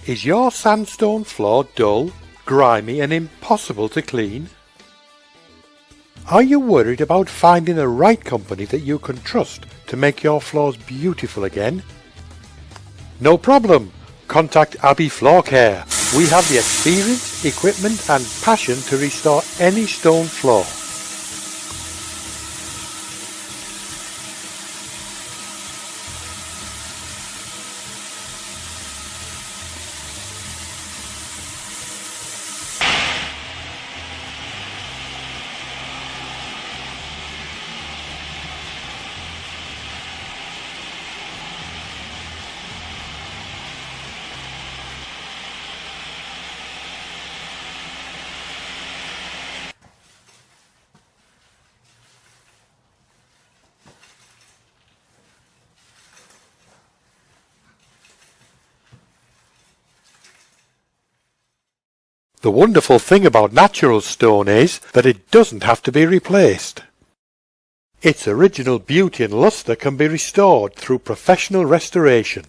Is your sandstone floor dull, grimy and impossible to clean? Are you worried about finding the right company that you can trust to make your floors beautiful again? No problem. Contact Abbey Floor Care. We have the experience, equipment and passion to restore any stone floor. The wonderful thing about natural stone is that it doesn't have to be replaced. Its original beauty and lustre can be restored through professional restoration.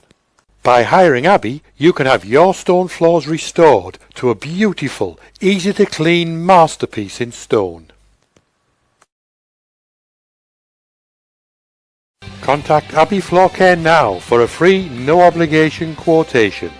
By hiring Abbey, you can have your stone floors restored to a beautiful, easy-to-clean masterpiece in stone. Contact Abbey Floor Care now for a free, no-obligation quotation.